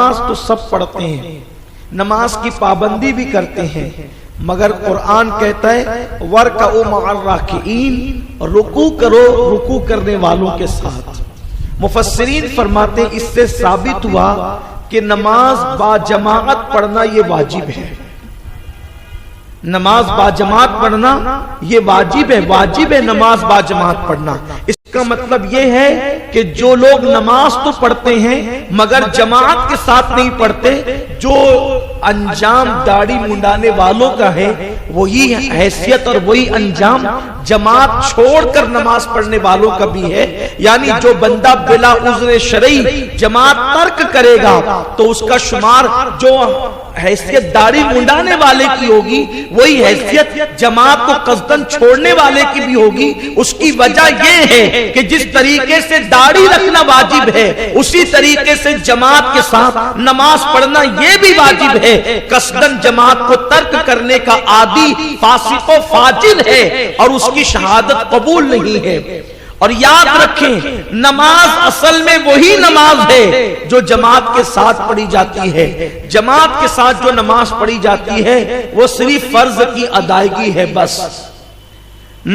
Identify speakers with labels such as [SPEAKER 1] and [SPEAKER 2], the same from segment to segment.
[SPEAKER 1] نماز تو سب پڑھتے ہیں، نماز کی پابندی بھی کرتے ہیں، مگر قرآن کہتا ہے وَرْكَعُوا مَعَ الرَّاكِعِينَ، رکوع کرو رکوع کرنے والوں کے ساتھ۔ مفسرین فرماتے ہیں اس سے ثابت ہوا کہ نماز با جماعت پڑھنا یہ واجب ہے، نماز با جماعت پڑھنا یہ واجب ہے، واجب ہے نماز با جماعت پڑھنا۔ اس کا مطلب یہ ہے کہ جو لوگ نماز تو پڑھتے ہیں مگر جماعت کے ساتھ نہیں پڑھتے، جو انجام داڑھی منڈانے والوں کا ہے وہی حیثیت اور وہی انجام جماعت چھوڑ کر نماز پڑھنے والوں کا بھی ہے۔ یعنی جو بندہ بلا عذر شرعی جماعت ترک کرے گا تو اس کا شمار جو حیثیت داڑھی منڈانے والے کی ہوگی وہی حیثیت جماعت کو قصدن چھوڑنے والے کی بھی ہوگی۔ اس کی وجہ یہ ہے کہ جس طریقے سے داڑھی رکھنا واجب ہے اسی طریقے سے جماعت کے ساتھ نماز پڑھنا یہ بھی واجب ہے۔ قصدن جماعت کو ترک کرنے کا عادی فاسق و فاجر ہے اور اس کی شہادت قبول نہیں ہے۔ اور یاد رکھیں نماز اصل میں وہی نماز ہے جو جماعت کے ساتھ پڑھی جاتی ہے۔ جماعت کے ساتھ جو نماز پڑھی جاتی ہے وہ صرف فرض کی ادائیگی ہے بس۔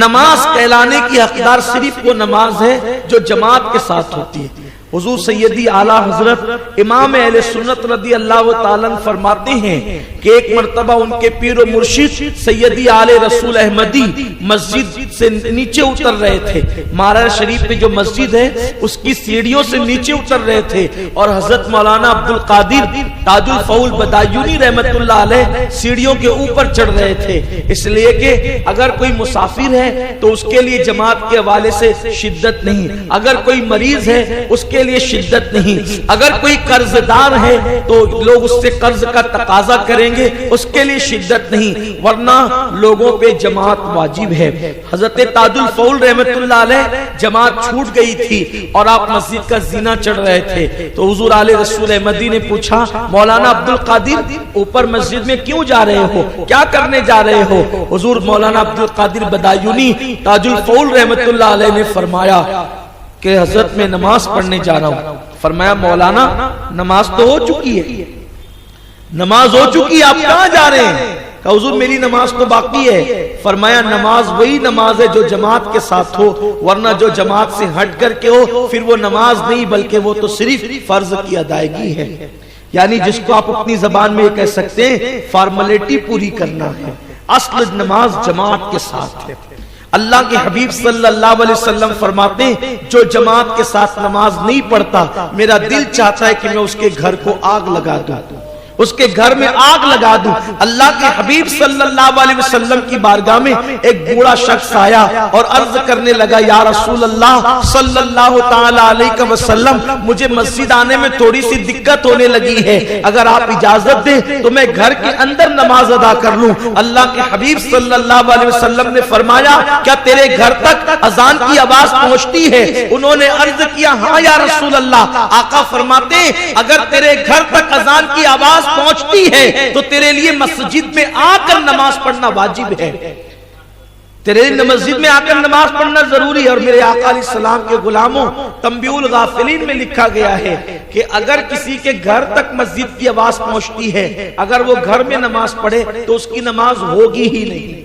[SPEAKER 1] نماز کہلانے کی حقدار صرف وہ نماز ہے جو جماعت کے ساتھ ہوتی ہے۔ حضور سیدی اعلیٰ حضرت امام اہل سنت رضی اللہ تعالیٰ عنہ فرماتے ہیں کہ ایک مرتبہ ان کے پیر و مرشد سیدی آل رسول احمدی مسجد سے نیچے اتر رہے تھے، مارا شریف پہ جو مسجد ہے اس کی سیڑھیوں سے نیچے اتر رہے تھے، اور حضرت مولانا عبدالقادر تاج الفول بدایونی رحمت اللہ علیہ سیڑھیوں کے اوپر چڑھ رہے تھے، اس لیے کہ اگر کوئی مسافر ہے تو اس کے لیے جماعت کے حوالے سے شدت نہیں، اگر کوئی مریض ہے اس کے لیے شدت نہیں، اگر کوئی قرض دار ہے تو لوگ اس سے قرض کا تقاضا کریں گے اس کے لیے شدت نہیں، ورنہ لوگوں پہ جماعت واجب ہے۔ حضرت تاج الفول رحمت اللہ علیہ جماعت چھوٹ گئی تھی اور آپ مسجد کا زینہ چڑھ رہے تھے، تو حضور آل رسول احمدی نے پوچھا مولانا عبدالقادر اوپر مسجد میں کیوں جا رہے ہو، کیا کرنے جا رہے ہو؟ حضور مولانا عبدالقادر بدایونی تاج الفول رحمت اللہ علیہ نے فرمایا کہ حضرت میں نماز پڑھنے جا رہا ہوں۔ فرمایا مولانا نماز تو ہو چکی ہے، نماز ہو چکی ہے، آپ کہاں جا رہے ہیں؟ کہ حضور میری نماز تو باقی ہے۔ فرمایا نماز وہی نماز ہے جو جماعت کے ساتھ ہو، ورنہ جو جماعت سے ہٹ کر کے ہو پھر وہ نماز نہیں بلکہ وہ تو صرف فرض کی ادائیگی ہے، یعنی جس کو آپ اپنی زبان میں کہہ سکتے ہیں فارمیلٹی پوری کرنا ہے۔ اصل نماز جماعت کے ساتھ ہے۔ اللہ کے حبیب صلی اللہ علیہ وسلم فرماتے ہیں جو جماعت کے ساتھ نماز نہیں پڑھتا میرا دل چاہتا ہے کہ میں اس کے گھر کو آگ لگا دوں، اس کے گھر میں آگ لگا دوں۔ اللہ کے حبیب صلی اللہ علیہ وسلم کی بارگاہ میں ایک بوڑھا شخص آیا اور عرض کرنے لگا یا رسول اللہ صلی اللہ تعالی علیہ وسلم مجھے مسجد آنے میں تھوڑی سی دقت ہونے لگی ہے، اگر آپ اجازت دیں تو میں گھر کے اندر نماز ادا کر لوں۔ اللہ کے حبیب صلی اللہ علیہ وسلم نے فرمایا کیا تیرے گھر تک اذان کی آواز پہنچتی ہے؟ انہوں نے عرض کیا ہاں یا رسول اللہ۔ آقا فرماتے ہیں اگر تیرے گھر تک اذان کی آواز پہنچتی ہے تو تیرے لیے مسجد میں آ کر نماز پڑھنا واجب ہے، تیرے لیے مسجد میں آ کر نماز پڑھنا ضروری ہے۔ اور میرے آقا علیہ السلام کے غلاموں تنبیہ الغافلین میں لکھا گیا ہے کہ اگر کسی کے گھر تک مسجد کی آواز پہنچتی ہے اگر وہ گھر میں نماز پڑھے تو اس کی نماز ہوگی ہی نہیں،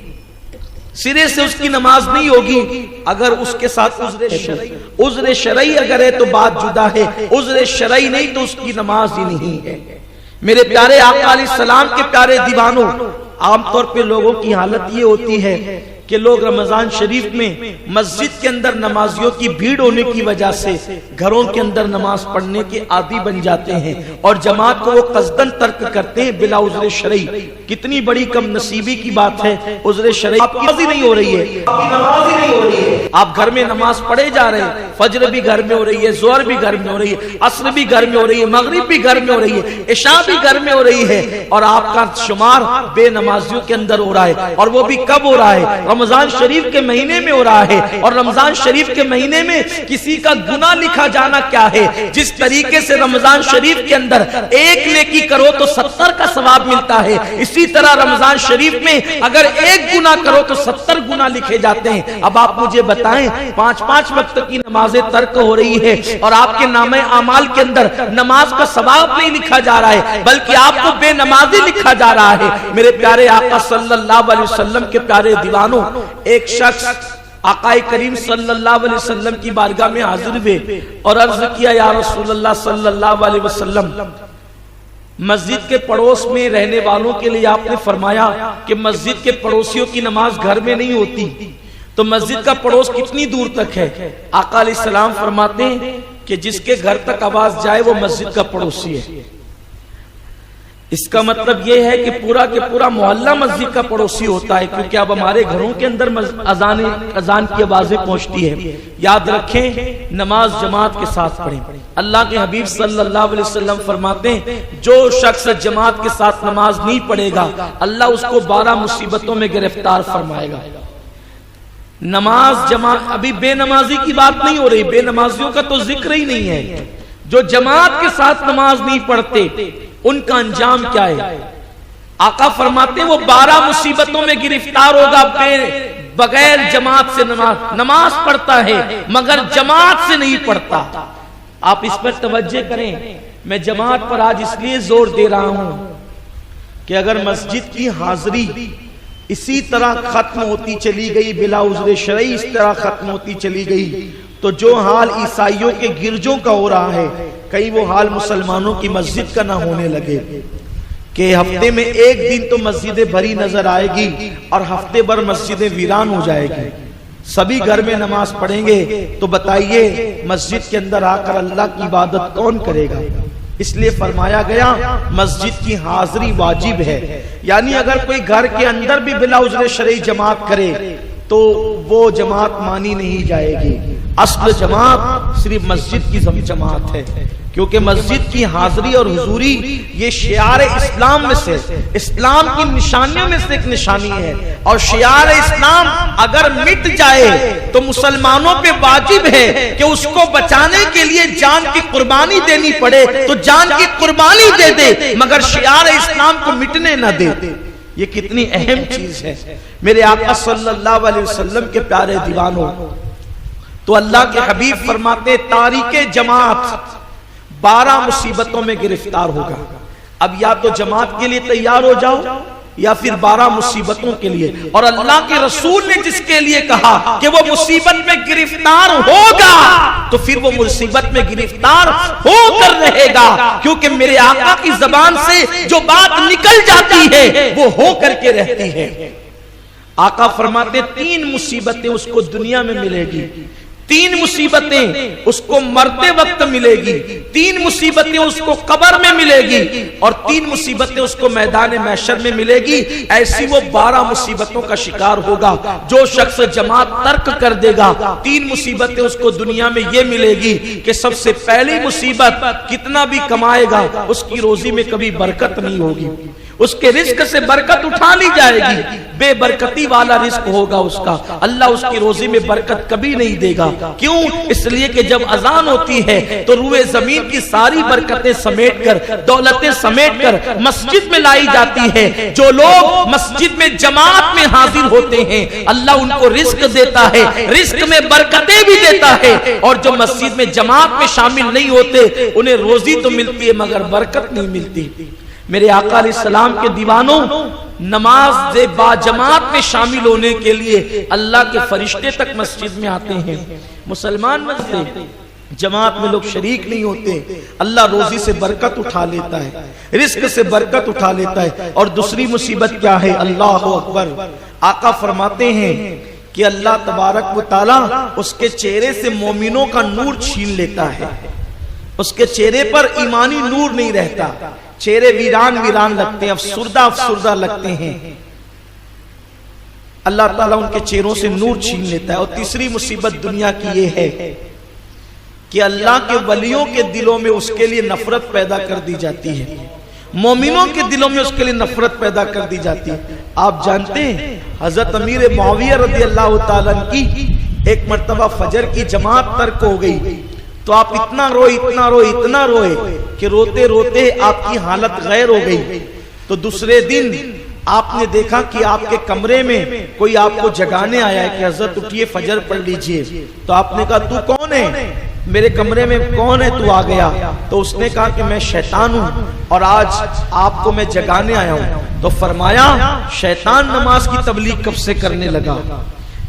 [SPEAKER 1] سرے سے اس کی نماز نہیں ہوگی۔ اگر اس کے ساتھ عذر شرعی اگر ہے تو بات جدا ہے، عذر شرعی نہیں تو اس کی نماز ہی نہیں ہے۔ میرے پیارے آقا علیہ السلام کے پیارے دیوانوں، عام طور پہ لوگوں کی حالت یہ ہوتی ہے کہ لوگ رمضان شریف میں مسجد کے اندر نمازیوں کی بھیڑ ہونے کی وجہ سے گھروں کے اندر نماز پڑھنے کے عادی بن جاتے ہیں اور جماعت کو وہ قصدن ترک کرتے ہیں بلا عذر شرعی۔ کتنی بڑی کم نصیبی کی بات ہے، عذر شرعی آپ کی نماز ہی نہیں ہو رہی ہے، آپ گھر میں نماز پڑھے جا رہے ہیں، فجر بھی گھر میں ہو رہی ہے، ظہر بھی گھر میں ہو رہی ہے، عصر بھی گھر میں ہو رہی ہے، مغرب بھی گھر میں ہو رہی ہے، عشاء بھی گھر میں ہو رہی ہے، اور آپ کا شمار بے نمازیوں کے اندر ہو رہا ہے۔ اور وہ بھی کب ہو رہا ہے؟ رمضان شریف کے مہینے میں ہو رہا ہے۔ اور رمضان شریف کے مہینے میں کسی کا گناہ لکھا جانا کیا ہے؟ جس طریقے سے رمضان شریف کے اندر ایک نیکی کرو تو 70 کا ثواب ملتا ہے، اس اسی طرح رمضان شریف میں اگر ایک گناہ کرو تو 70 گناہ لکھے جاتے ہیں۔ اب آپ مجھے بتائیں 5 وقت کی نمازیں ترک ہو رہی ہے اور آپ کے نامہ اعمال کے اندر نماز کا ثواب نہیں لکھا جا رہا ہے بلکہ آپ کو بے نمازی لکھا جا رہا ہے۔ میرے پیارے آقا صلی اللہ علیہ وسلم کے پیارے دیوانوں، ایک شخص آقا کریم صلی اللہ علیہ وسلم کی بارگاہ میں حاضر ہوئے اور عرض کیا یا رسول اللہ صلی اللہ علیہ وسلم، مسجد کے پڑوس میں رہنے والوں کے لیے آپ نے فرمایا کہ مسجد کے پڑوسیوں کی نماز گھر میں نہیں ہوتی، تو مسجد کا پڑوس کتنی دور تک ہے؟ آقا علیہ السلام فرماتے ہیں کہ جس کے گھر تک آواز جائے وہ مسجد کا پڑوسی ہے۔ اس کا مطلب یہ ہے کہ پورا محلہ مسجد کا پڑوسی ہوتا ہے، کیونکہ اب ہمارے گھروں کے اندر اذان کی آوازیں پہنچتی ہے۔ یاد رکھیں نماز جماعت کے ساتھ پڑھیں۔ اللہ کے حبیب صلی اللہ علیہ وسلم فرماتے ہیں جو شخص جماعت کے ساتھ نماز نہیں پڑھے گا اللہ اس کو 12 مصیبتوں میں گرفتار فرمائے گا۔ نماز جماعت، ابھی بے نمازی کی بات نہیں ہو رہی، بے نمازیوں کا تو ذکر ہی نہیں ہے۔ جو جماعت کے ساتھ نماز نہیں پڑھتے ان کا انجام کیا ہے؟ آقا فرماتے ہیں وہ 12 مصیبتوں میں گرفتار ہوگا۔ بغیر جماعت سے نماز پڑھتا ہے مگر جماعت سے نہیں پڑھتا۔ آپ اس پر توجہ کریں، میں جماعت پر آج اس لیے زور دے رہا ہوں کہ اگر مسجد کی حاضری اسی طرح ختم ہوتی چلی گئی بلا عذر شرعی، اس طرح ختم ہوتی چلی گئی تو جو حال عیسائیوں کے گرجوں کا ہو رہا ہے کہیں وہ حال مسلمانوں کی مسجد کا نہ ہونے لگے کہ ہفتے میں ایک دن تو مسجدیں بھری نظر آئے گی اور ہفتے بھر مسجدیں ویران ہو جائے گی۔ سبھی گھر میں نماز پڑھیں گے تو بتائیے مسجد کے اندر آ کر اللہ کی عبادت کون کرے گا؟ اس لیے فرمایا گیا مسجد کی حاضری واجب ہے، یعنی اگر کوئی گھر کے اندر بھی بلا عذر شرعی جماعت کرے تو وہ جماعت مانی نہیں جائے گی۔ اصل جماعت صرف مسجد کی جماعت ہے، کیونکہ مسجد کی حاضری اور حضوری یہ شعار اسلام میں سے، اسلام کی نشانیوں میں سے ایک نشانی ہے، اور شعار اسلام اگر مٹ جائے تو مسلمانوں پہ واجب ہے کہ اس کو بچانے کے لیے جان کی قربانی دینی پڑے تو جان کی قربانی دے دے مگر شعار اسلام کو مٹنے نہ دے۔ یہ کتنی اہم چیز ہے میرے آقا صلی اللہ علیہ وسلم کے پیارے دیوانوں۔ تو اللہ کے حبیب فرماتے تاریک جماعت 12 مصیبتوں میں گرفتار ہوگا۔ اب یا تو جماعت کے لیے تیار ہو جاؤ یا پھر 12 مصیبتوں کے لیے، اور اللہ کے رسول نے جس کے لیے کہا کہ وہ مصیبت میں گرفتار ہوگا تو پھر وہ مصیبت میں گرفتار ہو کر رہے گا، کیونکہ میرے آقا کی زبان سے جو بات نکل جاتی ہے وہ ہو کر کے رہتی ہے۔ آقا فرماتے 3 مصیبتیں اس کو دنیا میں ملے گی، 3 مصیبتیں اس کو مرتے وقت ملے گی، 3 مصیبتیں اس کو قبر میں ملے گی اور 3 مصیبتیں اس کو میدان محشر میں ملے گی۔ ایسی وہ 12 مصیبتوں کا شکار ہوگا۔ جو شخص جماعت ترک کر دے گا 3 مصیبتیں اس کو دنیا میں یہ ملے گی کہ سب سے پہلی مصیبت کتنا بھی کمائے گا اس کی روزی میں کبھی برکت نہیں ہوگی، اس کے رزق سے برکت اٹھا لی جائے گی، بے برکتی والا رزق ہوگا اس کا، اللہ اس کی روزی میں برکت کبھی نہیں دے گا۔ کیوں؟ اس لیے کہ جب اذان ہوتی ہے تو روئے زمین کی ساری برکتیں سمیٹ کر، دولتیں سمیٹ کر مسجد میں لائی جاتی ہے۔ جو لوگ مسجد میں جماعت میں حاضر ہوتے ہیں اللہ ان کو رزق دیتا ہے، رزق میں برکتیں بھی دیتا ہے، اور جو مسجد میں جماعت میں شامل نہیں ہوتے انہیں روزی تو ملتی ہے مگر برکت نہیں ملتی۔ میرے آقا علیہ السلام کے دیوانوں، نماز با جماعت میں شامل ہونے کے لیے اللہ کے فرشتے تک مسجد میں آتے ہیں۔ مسلمان مسجد جماعت میں لوگ شریک نہیں ہوتے، اللہ روزی سے برکت اٹھا لیتا ہے، رزق سے برکت اٹھا لیتا ہے۔ اور دوسری مصیبت کیا ہے؟ اللہ اکبر۔ آقا فرماتے ہیں کہ اللہ تبارک و تعالی اس کے چہرے سے مومنوں کا نور چھین لیتا ہے، اس کے چہرے پر ایمانی نور نہیں رہتا، چہرے ویران ویران لگتے ہیں، افسردہ لگتے ہیں۔ اللہ تعالیٰ ان کے چہروں سے نور چھین لیتا ہے۔ اور تیسری مصیبت دنیا کی یہ ہے کہ اللہ کے ولیوں کے دلوں میں اس کے لیے نفرت پیدا کر دی جاتی ہے، مومنوں کے دلوں میں اس کے لیے نفرت پیدا کر دی جاتی ہے۔ آپ جانتے ہیں حضرت امیر معاویہ رضی اللہ تعالیٰ کی ایک مرتبہ فجر کی جماعت ترک ہو گئی تو آپ اتنا روئے کہ روتے روتے آپ کی حالت غیر ہو گئی۔ تو دوسرے دن آپ نے دیکھا کہ آپ کے کمرے میں کوئی آپ کو جگانے آیا ہے کہ حضرت اٹھیے فجر پڑھ لیجئے، تو آپ نے کہا تو کون ہے، میرے کمرے میں کون ہے تو آ گیا؟ تو اس نے کہا کہ میں شیطان ہوں اور آج آپ کو میں جگانے آیا ہوں۔ تو فرمایا شیطان نماز کی تبلیغ کب سے کرنے لگا؟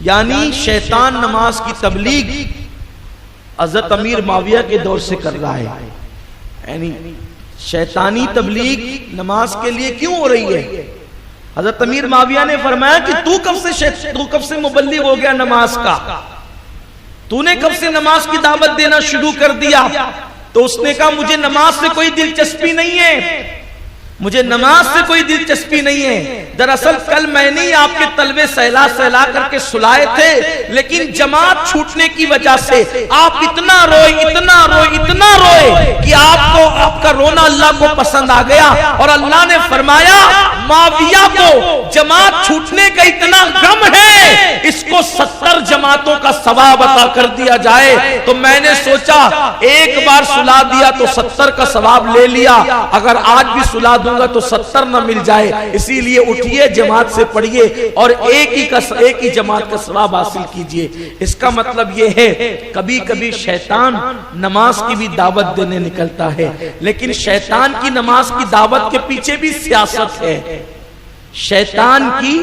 [SPEAKER 1] یعنی شیطان نماز کی تبلیغ حضرت امیر معاویہ کے دور سے کر رہا ہے، یعنی شیطانی تبلیغ نماز کے لیے کیوں ہو رہی ہے؟ حضرت امیر معاویہ نے فرمایا کہ تو کب سے مبلغ ہو گیا نماز کا، تو نے کب سے نماز کی دعوت دینا شروع کر دیا؟ تو اس نے کہا مجھے نماز سے کوئی دلچسپی نہیں ہے، مجھے نماز سے کوئی دلچسپی نہیں ہے۔ دراصل کل میں نے آپ کے طلبے سہلا کر کے سلائے تھے، لیکن جماعت چھوٹنے کی وجہ سے آپ اتنا روئے کہ آپ کا رونا اللہ کو پسند آ گیا، اور اللہ نے فرمایا معاویہ کو جماعت چھوٹنے کا اتنا غم ہے، اس کو 70 جماعتوں کا ثواب عطا کر دیا جائے۔ تو میں نے سوچا ایک بار سلا دیا تو 70 کا ثواب لے لیا، اگر آج بھی سلا دوں گا تو 70 نہ مل جائے، اسی لیے اٹھیے جماعت سے پڑھیے اور ایک ہی جماعت کا ثواب حاصل کیجئے۔ اس کا مطلب یہ ہے کبھی کبھی شیطان نماز کی بھی دعوت دینے نکلتا ہے، لیکن شیطان کی نماز کی دعوت کے پیچھے بھی سیاست ہے، شیطان کی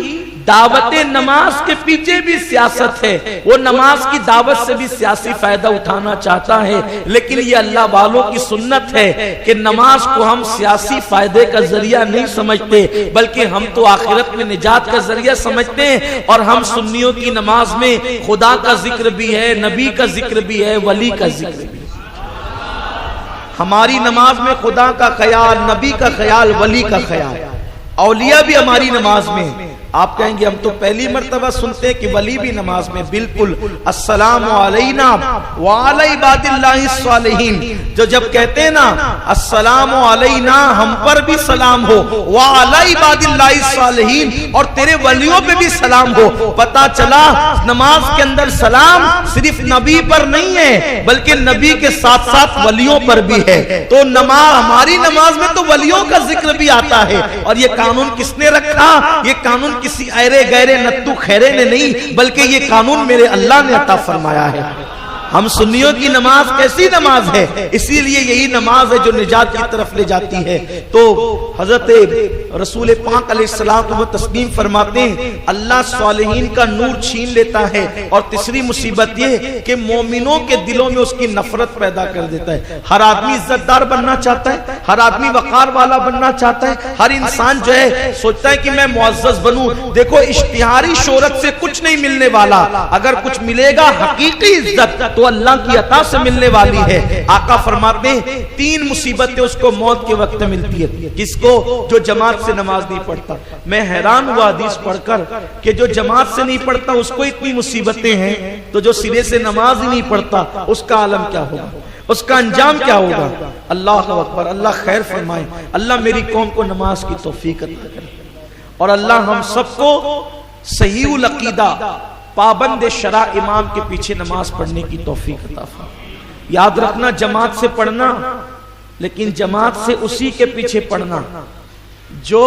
[SPEAKER 1] دعوت نماز کے پیچھے بھی سیاست ہے، وہ نماز کی دعوت سے بھی سیاسی فائدہ اٹھانا چاہتا ہے، لیکن یہ اللہ والوں کی سنت ہے کہ نماز کو ہم سیاسی فائدے کا ذریعہ نہیں سمجھتے، بلکہ ہم تو آخرت میں نجات کا ذریعہ سمجھتے ہیں۔ اور ہم سنیوں کی نماز میں خدا کا ذکر بھی ہے، نبی کا ذکر بھی ہے، ولی کا ذکر بھی ہے۔ ہماری نماز میں خدا کا خیال، نبی کا خیال، ولی کا خیال، اولیاء بھی ہماری نماز میں۔ آپ کہیں گے ہم تو پہلی مرتبہ سنتے ہیں کہ ولی بھی نماز میں، بالکل۔ السلام علینا وعلی عباد اللہ الصالحین، جو جب کہتے ہیں نا السلام علینا ہم پر بھی سلام ہو، وعلی عباد اللہ الصالحین اور تیرے ولیوں پہ بھی سلام ہو، پتا چلا نماز کے اندر سلام صرف نبی پر نہیں ہے بلکہ نبی کے ساتھ ساتھ ولیوں پر بھی ہے۔ تو ہماری نماز میں تو ولیوں کا ذکر بھی آتا ہے، اور یہ قانون کس نے رکھا؟ یہ قانون کسی ایرے گیرے نتو خیرے نے نہیں، بلکہ یہ قانون میرے اللہ نے عطا فرمایا ہے۔ ہم سنیوں کی نماز کیسی نماز ہے؟ اسی لیے یہی نماز ہے جو نجات کی طرف لے جاتی ہے۔ تو حضرت رسول پاک علیہ السلام و تسلیم فرماتے ہیں اللہ صالحین کا نور چھین لیتا ہے، اور تیسری مصیبت یہ کہ مومنوں کے دلوں میں اس کی نفرت پیدا کر دیتا ہے۔ ہر آدمی عزت دار بننا چاہتا ہے، ہر آدمی وقار والا بننا چاہتا ہے، ہر انسان جو ہے سوچتا ہے کہ میں معزز بنوں۔ دیکھو اشتہاری شہرت سے کچھ نہیں ملنے والا، اگر کچھ ملے گا حقیقی عزت تو اللہ کی عطا سے ملنے والی ہے۔ آقا فرماتے ہیں 3 مصیبتیں اس کو موت کے وقت ملتی ہے، کس کو؟ جو جماعت سے نماز نہیں پڑھتا۔ میں حیران ہوا حدیث پڑھ کر کہ جو جماعت سے نہیں پڑھتا اس کو اتنی مصیبتیں ہیں، تو جو سرے سے نماز ہی نہیں پڑھتا اس کا عالم کیا ہوگا، اس کا انجام کیا ہوگا؟ اللہ اکبر، اللہ خیر فرمائے، اللہ میری قوم کو نماز کی توفیق عطا کرے، اور اللہ ہم سب کو صحیح العقیدہ پابند شرع امام کے پیچھے نماز پڑھنے کی توفیق عطا فرمائے۔ یاد رکھنا جماعت سے پڑھنا، لیکن جماعت سے اسی کے پیچھے پڑھنا جو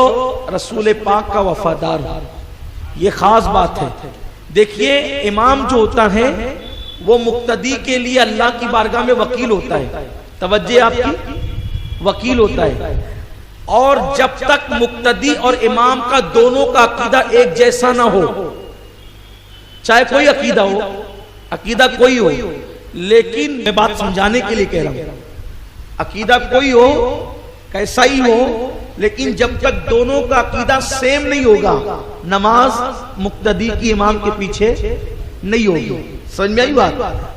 [SPEAKER 1] رسول پاک کا وفادار ہو، یہ خاص بات ہے۔ دیکھیے امام جو ہوتا ہے وہ مقتدی کے لیے اللہ کی بارگاہ میں وکیل ہوتا ہے، توجہ آپ کی، وکیل ہوتا ہے، اور جب تک مقتدی اور امام کا دونوں کا عقیدہ ایک جیسا نہ ہو، چاہے کوئی عقیدہ ہو، عقیدہ کوئی ہو، لیکن میں بات سمجھانے کے لیے کہہ رہا ہوں، عقیدہ کوئی ہو کیسا ہی ہو، لیکن جب تک دونوں کا عقیدہ سیم نہیں ہوگا نماز مقتدی کی امام کے پیچھے نہیں ہوگی۔ سمجھ میں آئی بات؟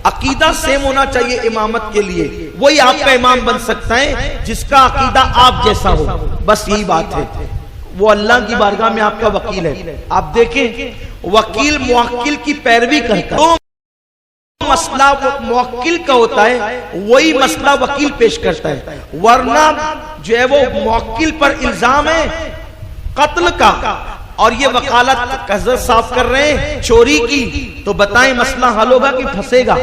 [SPEAKER 1] عقیدہ سیم ہونا چاہیے امامت کے لیے، وہی آپ کا امام بن سکتا ہے جس کا عقیدہ آپ جیسا ہو، بس یہی بات ہے۔ وہ اللہ کی بارگاہ میں آپ کا وکیل ہے۔ آپ دیکھیں وکیل موکل کی پیروی کرتا ہے، تو مسئلہ موکل کا ہوتا ہے وہی مسئلہ وکیل پیش کرتا ہے، ورنہ جو ہے وہ موکل پر الزام ہے قتل کا، اور یہ وکالت حضرت صاحب کر رہے ہیں چوری کی، تو بتائیں مسئلہ حل ہوگا کہ پھنسے گا؟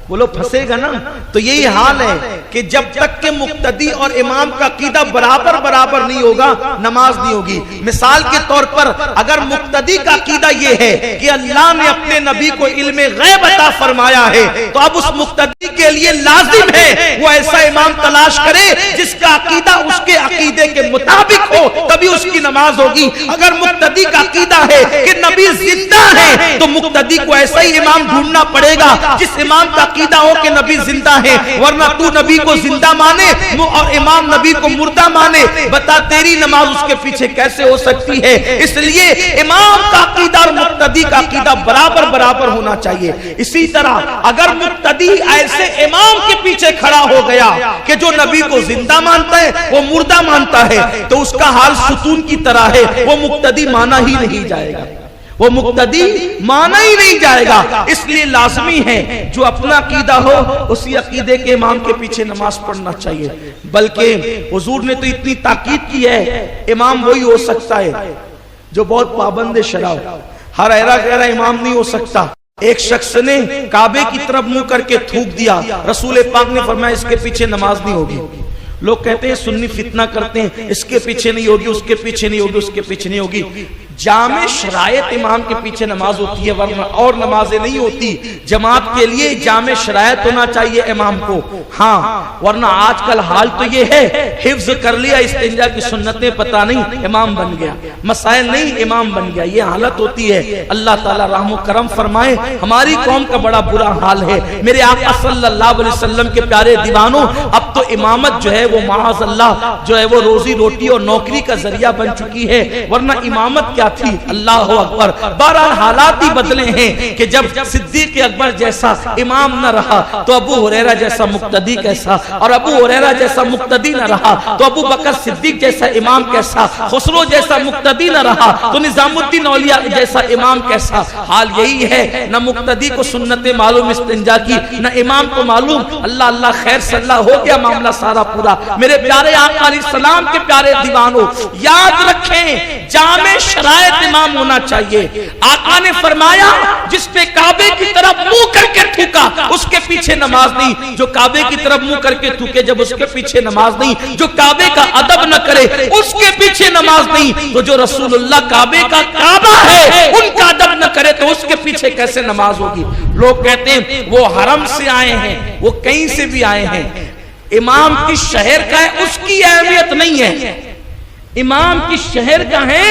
[SPEAKER 1] بولو پھنسے گا نا۔ تو یہی حال ہے کہ جب تک کہ مقتدی اور امام کا عقیدہ برابر نہیں ہوگا نماز نہیں ہوگی. مثال کے طور پر اگر مقتدی کا عقیدہ یہ ہے کہ اللہ نے اپنے نبی کو علم غیب عطا فرمایا ہے تو اب اس مقتدی کے لیے لازم ہے وہ ایسا امام تلاش کرے جس کا عقیدہ اس کے عقیدے کے مطابق ہو, تبھی اس کی نماز ہوگی. اگر مقتدی کا عقیدہ ہے کہ نبی زندہ ہے تو مقتدی کو ایسا ہی امام ڈھونڈنا پڑے گا جس امام کا عقیدہ ہو کہ نبی زندہ ہے, ورنہ تو نبی کو زندہ مانے اور امام نبی کو مردہ مانے, بتا تیری نماز اس کے پیچھے کیسے ہو سکتی ہے. اس لیے امام کا عقیدہ اور مقتدی کا عقیدہ برابر ہونا چاہیے. اسی طرح اگر مقتدی ایسے امام کے پیچھے کھڑا ہو گیا کہ جو نبی کو زندہ مانتا ہے وہ مردہ مانتا ہے تو اس کا حال ستون کی طرح ہے, وہ مقتدی مانا ہی نہیں جائے گا, وہ مقتدی مانا ہی نہیں جائے گا. اس لیے لازمی ہے جو اپنا عقیدہ ہو اسی عقیدے کے امام کے پیچھے نماز پڑھنا چاہیے. بلکہ حضور نے تو اتنی تاکید کی ہے امام وہی ہو سکتا ہے جو بہت پابند شرع ہو, ہر ایرا گہرا امام نہیں ہو سکتا. ایک شخص نے کعبے کی طرف منہ کر کے تھوک دیا, رسول پاک نے فرمایا اس کے پیچھے نماز نہیں ہوگی. لوگ کہتے ہیں سنی فتنہ کرتے ہیں, اس کے پیچھے نہیں ہوگی, اس کے پیچھے نہیں ہوگی, اس کے پیچھے نہیں ہوگی. جامع شرائط امام کے پیچھے نماز ہوتی ہے ورنہ اور نمازیں نہیں ہوتی. جماعت کے لیے جامع شرائط ہونا چاہیے امام کو, ہاں, ورنہ آج کل حال تو یہ ہے حفظ کر لیا استنجا کی سنتیں پتہ نہیں امام بن گیا, مسائل نہیں امام بن گیا, یہ حالت ہوتی ہے. اللہ تعالیٰ رحم و کرم فرمائے. ہماری قوم کا بڑا برا حال ہے. میرے آقا صلی اللہ علیہ وسلم کے پیارے دیوانوں, اب تو امامت جو ہے وہ معاذ اللہ جو ہے وہ روزی روٹی اور نوکری کا ذریعہ بن چکی ہے, ورنہ امامت کیا تھی. اللہ اکبر. بہرحال حالات ہی بدلے ہیں کہ جب صدیق اکبر جیسا امام نہ رہا تو ابو ہریرہ جیسا مقتدی کیسا, اور ابو ہریرہ جیسا مقتدی نہ رہا تو ابو بکر صدیق جیسا امام کیسا, خسرو جیسا مقتدی نہ رہا تو نظام الدین اولیاء جیسا امام کیسا. حال یہی ہے, نہ مقتدی کو سنت معلوم استنجا کی, نہ امام کو معلوم. اللہ اللہ خیر صلی اللہ ہو گیا معاملہ سارا پورا. میرے پیارے آقا علیہ السلام کے پیارے دیوانوں, یاد رکھیں جامع شرائط امام ہونا چاہیے. آقا نے فرمایا جس نے کعبے کی طرف منہ کر کے تھوکا اس کے پیچھے نماز نہیں, جو کعبے کی طرف منہ کر کے تھوکے جب اس کے پیچھے نماز نہیں, جو کعبے کا ادب نہ کرے اس کے پیچھے نماز نہیں, تو جو رسول اللہ کعبے کا کعبہ ہے ان کا ادب نہ کرے تو اس کے پیچھے کیسے نماز ہوگی. لوگ کہتے ہیں وہ حرم سے آئے ہیں, وہ کہیں سے بھی آئے ہیں, امام کی شہر کا ہے اس کی اہمیت نہیں ہے, امام کی شہر کا ہے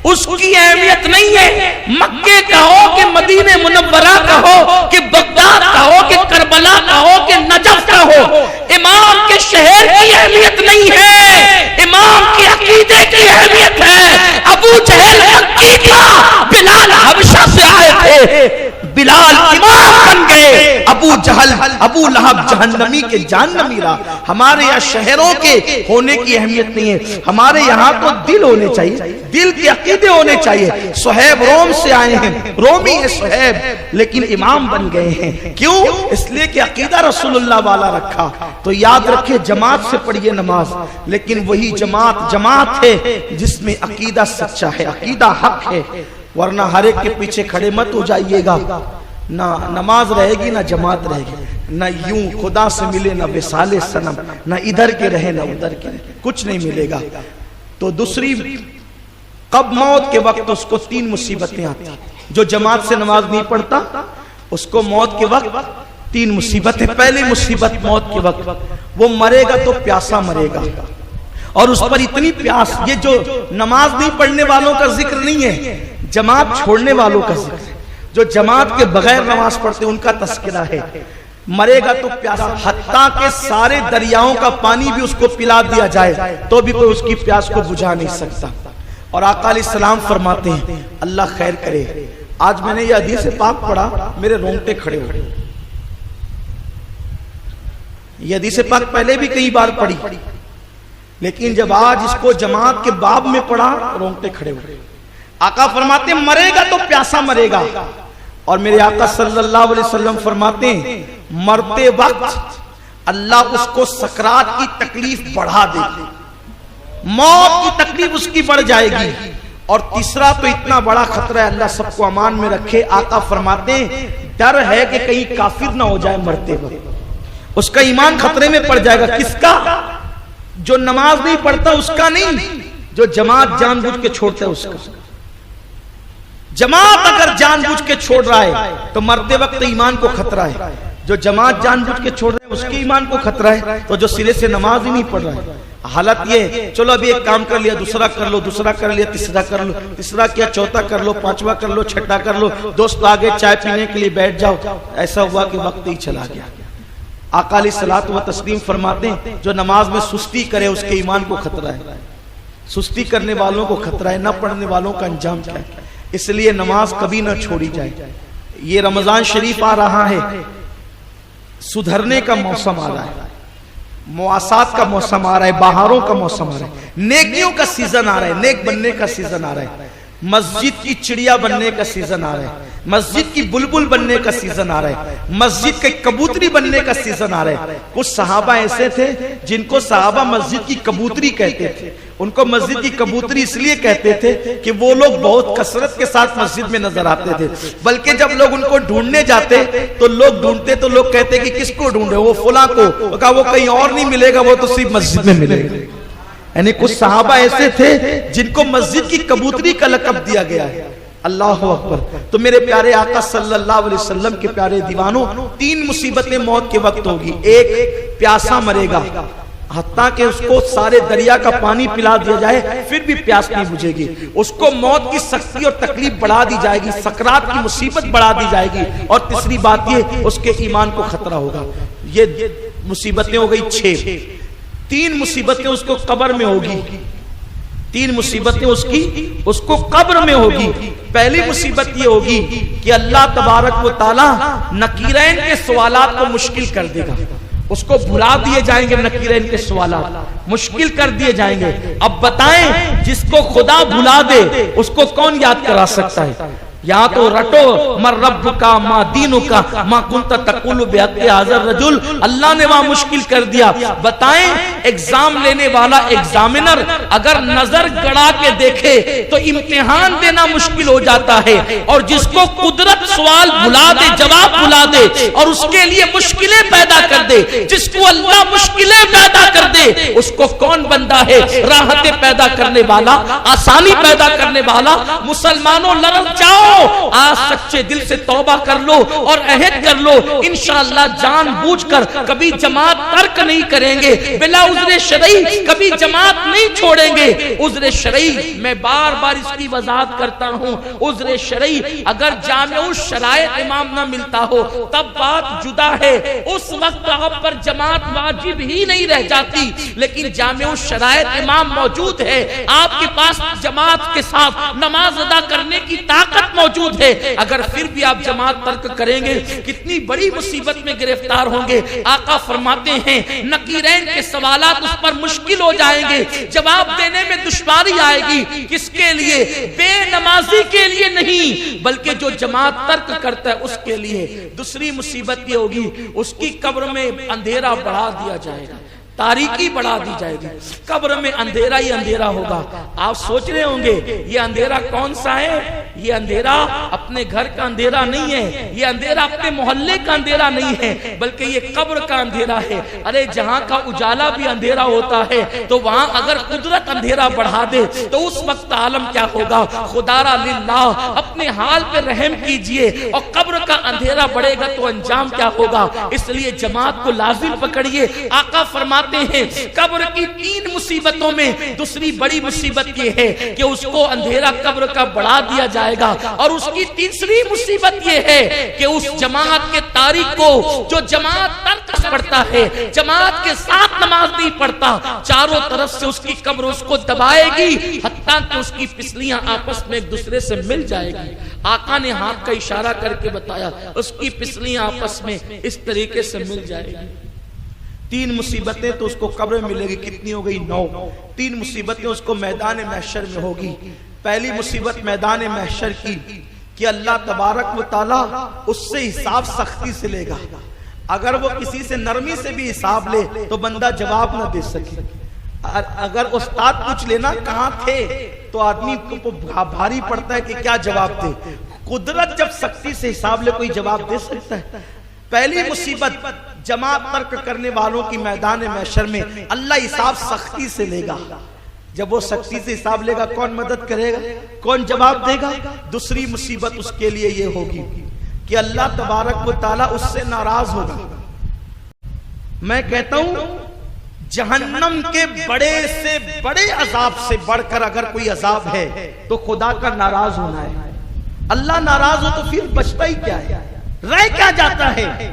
[SPEAKER 1] اس کی اہمیت نہیں ہے. مکے کا ہو کہ مدینہ منورہ کا ہو کہ بغداد کا ہو کہ کربلا کا ہو کہ نجف کا ہو, امام کے شہر کی اہمیت نہیں ہے, امام کے عقیدے کی اہمیت ہے. ابو جہل مکی تھا, بلال حبشہ سے آئے تھے, بلال امام بن گئے, ابو جہل ابو لہب جہنمی کے جہنمی رہا. ہمارے یہاں شہروں کے ہونے کی اہمیت نہیں ہے, ہمارے یہاں تو دل ہونے چاہیے, دل کے عقیدے ہونے چاہیے. صہیب روم سے آئے ہیں, رومی ہے صہیب, لیکن امام بن گئے ہیں. کیوں؟ اس لیے کہ عقیدہ رسول اللہ والا رکھا. تو یاد رکھے جماعت سے پڑھیے نماز, لیکن وہی جماعت ہے جس میں عقیدہ سچا ہے, عقیدہ حق ہے, ورنہ ہر ایک کے پیچھے کھڑے مت ہو جائیے گا. نہ نماز رہے گی نہ جماعت رہے گی, نہ یوں خدا سے ملے نہ وصال صنم, نہ ادھر کے رہے نہ ادھر کے رہے, کچھ نہیں ملے گا. تو دوسری قب موت کے وقت اس کو 3 مصیبتیں آتی ہیں. جو جماعت سے نماز نہیں پڑھتا اس کو موت کے وقت 3 مصیبتیں. پہلی مصیبت موت کے وقت وہ مرے گا تو پیاسا مرے گا, اور اس پر اتنی پیاس, یہ جو نماز نہیں پڑھنے والوں کا ذکر نہیں ہے, جماعت چھوڑنے والوں کا ذکر ہے. جو جماعت کے بغیر نماز پڑھتے ان کا تذکرہ ہے. مرے گا تو پیاسا, حتیٰ کہ سارے دریاؤں کا پانی بھی اس کو پلا دیا جائے تو بھی کوئی اس کی پیاس کو بجھا نہیں سکتا. اور آقا علیہ السلام فرماتے ہیں اللہ خیر کرے, آج میں نے یہ حدیث پاک پڑھا میرے رونگٹے کھڑے ہو گئے. یہ حدیث پاک پہلے بھی کئی بار پڑھی, لیکن جب آج اس کو جماعت کے باب میں پڑھا رونگٹے کھڑے ہو گئے. آقا فرماتے ہیں مرے گا تو پیاسا مرے گا, اور میرے آقا صلی اللہ علیہ وسلم فرماتے ہیں مرتے وقت اللہ اس کو سکرات کی تکلیف بڑھا دے گی, موت کی تکلیف اس کی بڑھ جائے گی. اور تیسرا تو اتنا بڑا خطرہ ہے, اللہ سب کو امان میں رکھے. آقا فرماتے ہیں ڈر ہے کہ کہیں کافر نہ ہو جائے مرتے وقت. اس کا ایمان خطرے میں پڑ جائے گا. کس کا؟ جو نماز نہیں پڑھتا اس کا نہیں، جو جماعت جان بوجھ کے چھوڑتا ہے اس کا. جماعت اگر جان بوجھ کے چھوڑ رہا ہے تو مرتے وقت ایمان کو خطرہ ہے. جو جماعت جان بوجھ کے چھوڑ رہا ہے اس کے ایمان کو خطرہ ہے. تو جو سرے سے نماز ہی نہیں پڑھ رہا ہے، حالت یہ چلو ابھی ایک کام کر لیا، دوسرا کر لو، دوسرا کر لیا، تیسرا کر لو، تیسرا کیا چوتھا کر لو، پانچواں کر لو، چھٹا کر لو، دوست آگے چائے پینے کے لیے بیٹھ جاؤ. ایسا ہوا کہ وقت ہی چلا گیا. آقا علیہ الصلوۃ والتسلیم فرماتے ہیں جو نماز میں سستی کرے اس کے ایمان کو خطرہ ہے. سستی کرنے والوں کو خطرہ ہے، نہ پڑھنے والوں کا انجام کیا ہے. اس لیے نماز کبھی نہ چھوڑی جائے. یہ رمضان شریف آ رہا ہے، سدھرنے کا موسم آ رہا ہے، مواسات کا موسم آ رہا ہے، بہاروں کا موسم آ رہا ہے، نیکیوں کا سیزن آ رہا ہے، نیک بننے کا سیزن آ رہا ہے، مسجد کی چڑیا بننے کا سیزن آ رہا ہے، مسجد کی بلبل بننے کا سیزن آ رہا ہے، مسجد کے کبوتری بننے کا سیزن آ رہا ہے. کچھ صحابہ ایسے تھے جن کو صحابہ مسجد کی کبوتری کہتے تھے. ان کو مسجد کی کبوتری اس لیے کہتے تھے کہ وہ لوگ بہت کثرت کے ساتھ مسجد میں نظر آتے تھے. بلکہ جب لوگ ان کو ڈھونڈنے جاتے تو لوگ ڈھونڈتے تو لوگ کہتے کہ کس کو ڈھونڈے؟ وہ فلاں کو. کہا وہ کہیں اور نہیں ملے گا، وہ تو صرف مسجد میں ملے گا. یعنی کچھ صحابہ ایسے تھے جن کو مسجد کی کبوتری کا لقب دیا گیا ہے. اللہ اکبر. تو میرے پیارے آقا صلی اللہ علیہ وسلم کے پیارے دیوانوں، 3 مصیبتیں موت کے وقت ہوگی. ایک، پیاسا مرے گا، حتیٰ کہ اس کو سارے دریا کا پانی پلا دیا جائے پھر بھی پیاس نہیں بجھے گی. اس کو موت کی سختی اور تکلیف بڑھا دی جائے گی، سکرات کی مصیبت بڑھا دی جائے گی. اور تیسری بات یہ، اس کے ایمان کو خطرہ ہوگا. یہ مصیبتیں ہو گئی 6. 3 مصیبتیں اس کو قبر میں ہوگی. 3 مصیبتیں اس کو قبر میں ہوگی. پہلی مصیبت یہ ہوگی کہ اللہ تبارک و تعالی نکیرین کے سوالات کو مشکل کر دے گا. اس کو بھلا دیے جائیں گے، نکیرین کے سوالات مشکل کر دیے جائیں گے. اب بتائیں جس کو خدا بھلا دے اس کو کون یاد کرا سکتا ہے؟ یا تو رٹو مر رب کا ما دینو کا ما کنت تقول بحق حاضر رجل. اللہ نے وہاں مشکل کر دیا. بتائیں ایگزام لینے والا ایگزامنر اگر نظر گڑا کے دیکھے تو امتحان دینا مشکل ہو جاتا ہے. اور جس کو قدرت سوال بھلا دے، جواب بھلا دے اور اس کے لیے مشکلیں پیدا کر دے، جس کو اللہ مشکلیں پیدا کر دے اس کو کون بندہ ہے؟ راحتیں پیدا کرنے والا، آسانی پیدا کرنے والا. مسلمانوں لرز جاؤ، آج سچے دل سے توبہ کر لو اور عہد کر لو، انشاءاللہ جان بوجھ کر کبھی جماعت ترک نہیں کریں گے، بلا عذر شرعی کبھی جماعت نہیں چھوڑیں گے. عذر شرعی میں بار بار اس کی وضاحت کرتا ہوں. عذر شرعی اگر جامع الشرائط امام نہ ملتا ہو تب بات جدا ہے، اس وقت آپ پر جماعت واجب ہی نہیں رہ جاتی. لیکن جامع الشرائط امام موجود ہے، آپ کے پاس جماعت کے ساتھ نماز ادا کرنے کی طاقت موجود ہے، اگر پھر بھی آپ جماعت ترک کریں گے کتنی بڑی مصیبت میں گرفتار ہوں گے. آقا فرماتے ہیں نکیرین کے سوالات اس پر مشکل ہو جائیں گے، جواب دینے میں دشواری آئے گی. کس کے لیے؟ بے نمازی کے لیے نہیں بلکہ جو جماعت ترک کرتا ہے اس کے لیے. دوسری مصیبت یہ ہوگی اس کی قبر میں اندھیرا بڑھا دیا جائے گا، تاریکی بڑھا دی جائے گی. قبر میں اندھیرا ہی اندھیرا ہوگا. آپ سوچ رہے ہوں گے یہ اندھیرا کون سا ہے؟ یہ اندھیرا اپنے گھر کا اندھیرا نہیں ہے، یہ اندھیرا اپنے محلے کا اندھیرا نہیں ہے بلکہ یہ قبر کا اندھیرا ہے. ارے جہاں کا اجالا بھی اندھیرا ہوتا ہے تو وہاں اگر قدرت اندھیرا بڑھا دے تو اس وقت عالم کیا ہوگا؟ خدا را للہ اپنے حال پہ رحم کیجئے. اور قبر کا اندھیرا بڑھے گا تو انجام کیا ہوگا؟ اس لیے جماعت کو لازم پکڑیے. آقا فرماتے ہیں قبر کی 3 مصیبتوں میں دوسری بڑی مصیبت یہ ہے کہ اس کو اندھیرا قبر کا بڑھا دیا جائے گا. اور اس کی تیسری مصیبت یہ ہے کہ اس جماعت کے تارک کو جو جماعت ترک پڑتا ہے، جماعت کے ساتھ نماز نہیں پڑھتا، چاروں طرف سے اس کی قبر اس کو دبائے گی حتیٰ کہ اس کی پسلیاں آپس میں ایک دوسرے سے مل جائے گی. آقا نے ہاتھ کا اشارہ کر کے بتایا اس کی پسلیاں آپس میں اس طریقے سے مل جائے گی. 3 مصیبتیں تو اس کو قبر میں ملے گی. کتنی ہو گئی؟ 9. 3 مصیبتیں اس کو میدان محشر میں ہوگی. پہلی مصیبت میدان محشر کی کہ اللہ تبارک و تعالی اس سے حساب سختی سے لے گا. اگر وہ کسی سے نرمی سے بھی حساب لے تو بندہ جواب نہ دے سکے. اگر استاد پوچھ لینا کہاں تھے تو آدمی کو بھاری پڑتا ہے کہ کیا جواب دے. قدرت جب سختی سے حساب لے کوئی جواب دے سکتا ہے؟ پہلی مصیبت جماعت ترک کرنے والوں کی میدان محشر میں اللہ حساب سختی سے لے گا. جب وہ سختی سے حساب لے گا کون مدد کرے گا, کون جواب دے گا؟ دوسری مصیبت اس کے لیے یہ ہوگی کہ اللہ تبارک و تعالیٰ اس سے ناراض ہوگا. میں کہتا ہوں جہنم کے بڑے سے بڑے عذاب سے بڑھ کر اگر کوئی عذاب ہے تو خدا کا ناراض ہونا ہے. اللہ ناراض ہو تو پھر بچتا ہی کیا ہے, رہ کیا جاتا ہے؟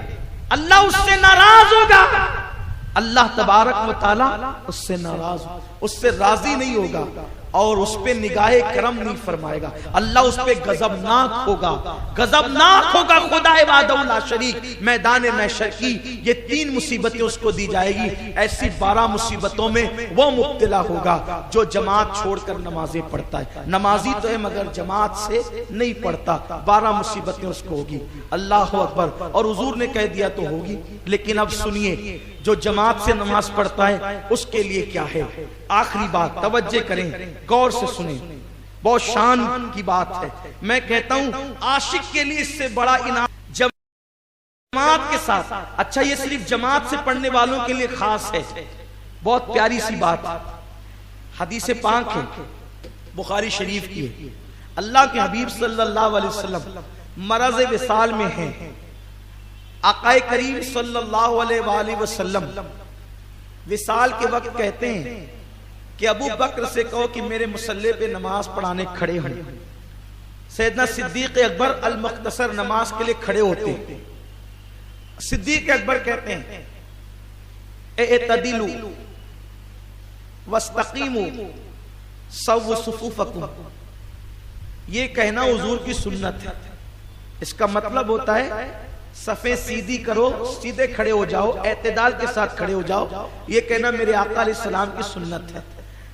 [SPEAKER 1] اللہ اس سے ناراض ہوگا. اللہ تبارک و تعالیٰ اس سے ناراض, اس سے راضی نہیں ہوگا اور اس پہ نگاہ کرم نہیں فرمائے گا. اللہ اس پہ غضبناک ہوگا, غضبناک ہوگا. خدا وحدہ لا شریک میدان محشر کی یہ 3 مصیبتیں اس کو دی جائے گی. ایسی 12 مصیبتوں میں وہ مبتلا ہوگا جو جماعت چھوڑ کر نمازیں پڑھتا ہے. نمازی تو ہے مگر جماعت سے نہیں پڑھتا. 12 مصیبتیں اس کو ہوگی. اللہ اکبر. اور حضور نے کہہ دیا تو ہوگی, لیکن اب سنیے جو جماعت سے نماز پڑھتا ہے اس کے لیے کیا ہے. آخری بات توجہ کریں, غور سے سنیں, بہت شان کی بات ہے. میں کہتا ہوں عاشق کے لیے اس سے بڑا انعام جماعت کے ساتھ. اچھا یہ صرف جماعت سے پڑھنے والوں کے لیے خاص ہے. بہت پیاری سی بات, حدیث پاک ہے بخاری شریف کی ہے. اللہ کے حبیب صلی اللہ علیہ وسلم مرض وصال میں ہیں. آقا کریم صلی اللہ علیہ وآلہ وسلم وصال کے وقت کہتے ہیں کہ ابو بکر سے کہو کہ میرے مصلی پہ نماز پڑھانے کھڑے ہوں. سیدنا صدیق اکبر المختصر نماز کے لیے کھڑے ہوتے ہیں. صدیق اکبر کہتے ہیں اعتدلوا واستقیموا سووا صفوفکم. یہ کہنا حضور کی سنت ہے. اس کا مطلب ہوتا ہے صفیں سیدھی کرو, سیدھے کھڑے ہو جاؤ, اعتدال کے ساتھ کھڑے ہو جاؤ. یہ کہنا میرے آقا علیہ السلام کی سنت ہے.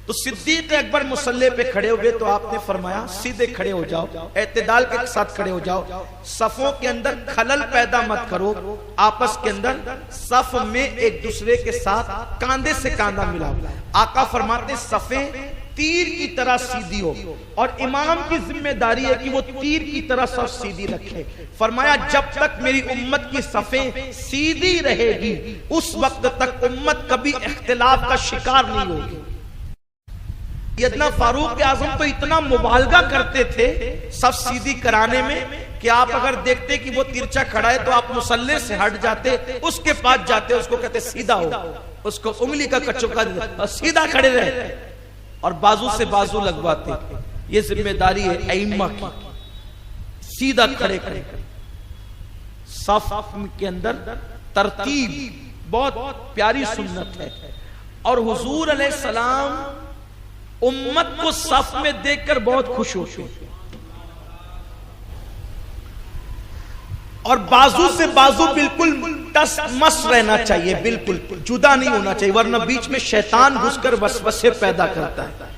[SPEAKER 1] تو صدیق اکبر مصلی پہ کھڑے ہوئے تو آپ نے فرمایا سیدھے کھڑے ہو جاؤ, اعتدال کے ساتھ کھڑے ہو جاؤ. صفوں کے اندر خلل پیدا مت کرو, آپس کے اندر صف میں ایک دوسرے کے ساتھ کاندھے سے کاندھا ملاؤ. آقا فرماتے صفیں تیر کی طرح سیدھی ہو, اور امام کی ذمہ داری ہے کہ وہ تیر کی طرح صف سیدھی رکھے. فرمایا جب تک میری امت کی صفیں سیدھی رہے گی اس وقت تک امت کبھی اختلاف کا شکار نہیں ہوگی. سیدنا فاروق اعظم تو اتنا مبالغہ کرتے تھے صف سیدھی کرانے میں کہ آپ اگر دیکھتے کہ وہ ترچا کھڑا ہے تو آپ مصلی سے ہٹ جاتے, اس کے پاس جاتے, اس کو کہتے سیدھا ہو, اس کو انگلی کا کچوکا دیتے, سیدھا کھڑے رہے اور بازو سے بازو لگواتے. یہ ذمہ داری ہے ائمہ کی, سیدھا کھڑے کھڑے. صف کے اندر ترتیب بہت پیاری سنت ہے. اور حضور علیہ السلام امت کو صف میں دیکھ کر بہت خوش ہوتے ہیں, اور بازو سے بازو بالکل ٹس مس رہنا چاہیے, بالکل جدا نہیں ہونا چاہیے, ورنہ بیچ میں شیطان گھس کر وسوسے پیدا کرتا ہے.